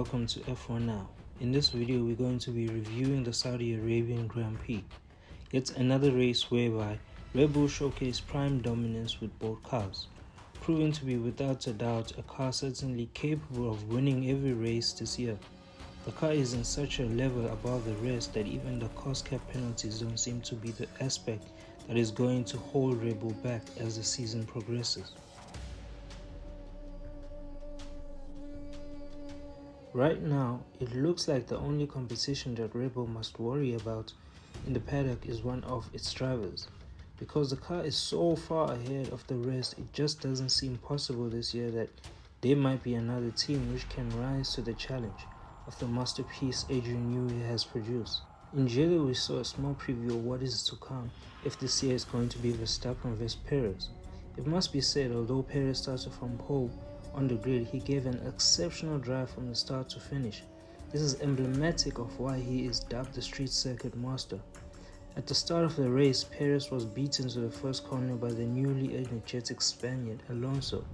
welcome to F1 Now. In this video we're going to be reviewing the Saudi Arabian Grand Prix. Yet another race whereby RedBull showcased prime dominance with both cars, proving to be without a doubt a car certainly capable of winning every race this year. The car is in such a level above the rest that even the cost cap penalties don't seem to be the aspect that is going to hold RedBull back as the season progresses. Right now, it looks like the only competition that RedBull must worry about in the paddock is one of its drivers. Because the car is so far ahead of the rest, it just doesn't seem possible this year that there might be another team which can rise to the challenge of the masterpiece Adrian Newey has produced. In Jeddah, we saw a small preview of what is to come if this year is going to be Verstappen vs Perez. It must be said, although Perez started from pole on the grid, he gave an exceptional drive from the start to finish. This is emblematic of why he is dubbed the street circuit master. At the start of the race, Perez was beaten to the first corner by the newly energetic Spaniard Alonso.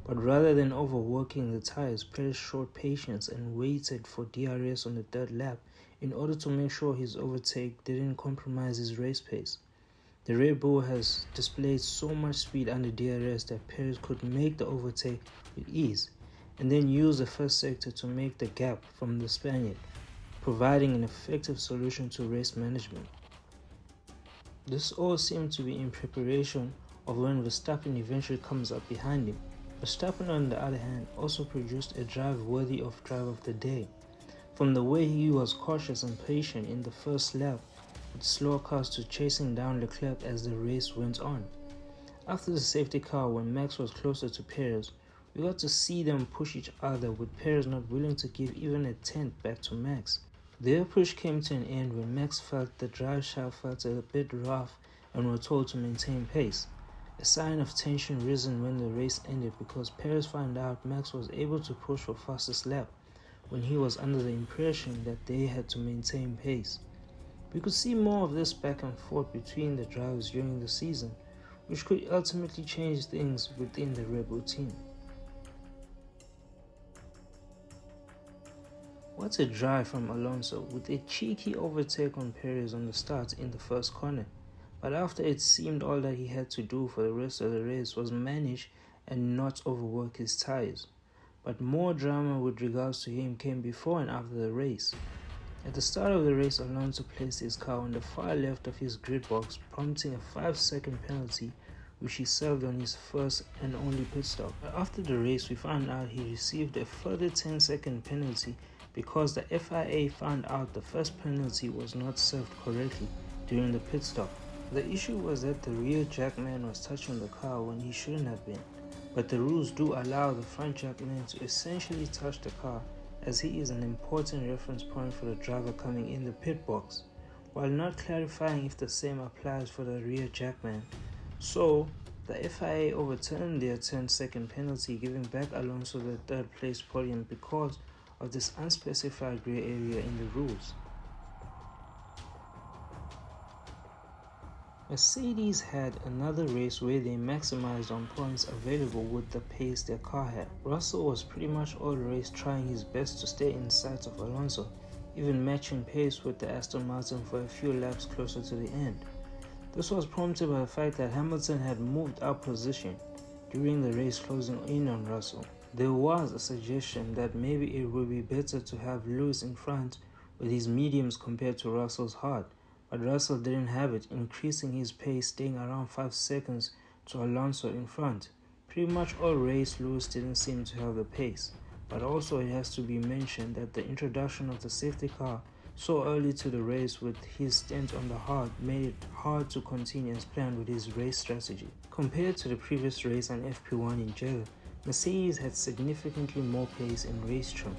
But rather than overworking the tires, Perez showed patience and waited for DRS on the third lap in order to make sure his overtake didn't compromise his race pace. The Red Bull has displayed so much speed under DRS that Perez could make the overtake with ease, and then use the first sector to make the gap from the Spaniard, providing an effective solution to race management. This all seemed to be in preparation of when Verstappen eventually comes up behind him. Verstappen, on the other hand, also produced a drive worthy of drive of the day. From the way he was cautious and patient in the first lap, with slower cars, to chasing down Leclerc as the race went on. After the safety car, when Max was closer to Perez, we got to see them push each other, with Perez not willing to give even a tenth back to Max. Their push came to an end when Max felt the drive shaft felt a bit rough and were told to maintain pace. A sign of tension risen when the race ended, because Perez found out Max was able to push for fastest lap when he was under the impression that they had to maintain pace. We could see more of this back and forth between the drivers during the season, which could ultimately change things within the Red Bull team. What a drive from Alonso, with a cheeky overtake on Perez on the start in the first corner, but after it seemed all that he had to do for the rest of the race was manage and not overwork his tires. But more drama with regards to him came before and after the race. At the start of the race, Alonso placed his car on the far left of his grid box, prompting a 5-second penalty which he served on his first and only pit stop. After the race, we found out he received a further 10-second penalty because the FIA found out the first penalty was not served correctly during the pit stop. The issue was that the rear jackman was touching the car when he shouldn't have been, but the rules do allow the front jackman to essentially touch the car, as he is an important reference point for the driver coming in the pit box, while not clarifying if the same applies for the rear jackman. So, the FIA overturned their 10-second penalty, giving back Alonso the third place podium because of this unspecified grey area in the rules. Mercedes had another race where they maximized on points available with the pace their car had. Russell was pretty much all the race trying his best to stay in sight of Alonso, even matching pace with the Aston Martin for a few laps closer to the end. This was prompted by the fact that Hamilton had moved up position during the race, closing in on Russell. There was a suggestion that maybe it would be better to have Lewis in front with his mediums compared to Russell's hard, but Russell didn't have it, increasing his pace, staying around 5 seconds to Alonso in front. Pretty much all race, Lewis didn't seem to have the pace, but also it has to be mentioned that the introduction of the safety car so early to the race with his stint on the hard made it hard to continue as planned with his race strategy. Compared to the previous race on FP1 in Jeddah, Mercedes had significantly more pace in race trim.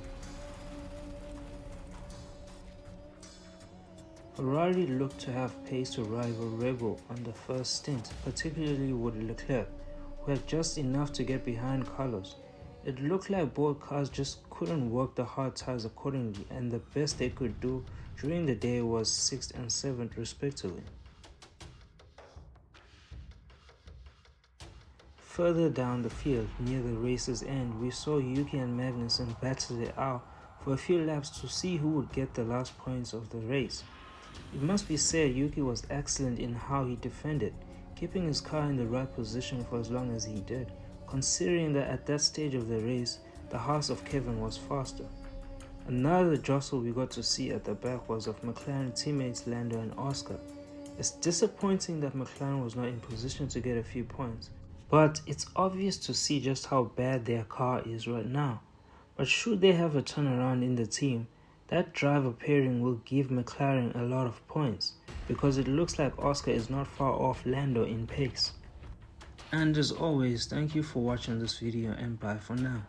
Ferrari looked to have pace to rival Red Bull on the first stint, particularly with Leclerc, who had just enough to get behind Carlos. It looked like both cars just couldn't work the hard tires accordingly, and the best they could do during the day was 6th and 7th respectively. Further down the field, near the race's end, we saw Yuki and Magnussen battle it out for a few laps to see who would get the last points of the race. It must be said Yuki was excellent in how he defended, keeping his car in the right position for as long as he did, considering that at that stage of the race, the Haas of Kevin was faster. Another jostle we got to see at the back was of McLaren teammates Lando and Oscar. It's disappointing that McLaren was not in position to get a few points, but it's obvious to see just how bad their car is right now. But should they have a turnaround in the team, that driver pairing will give McLaren a lot of points, because it looks like Oscar is not far off Lando in pace. And as always, thank you for watching this video and bye for now.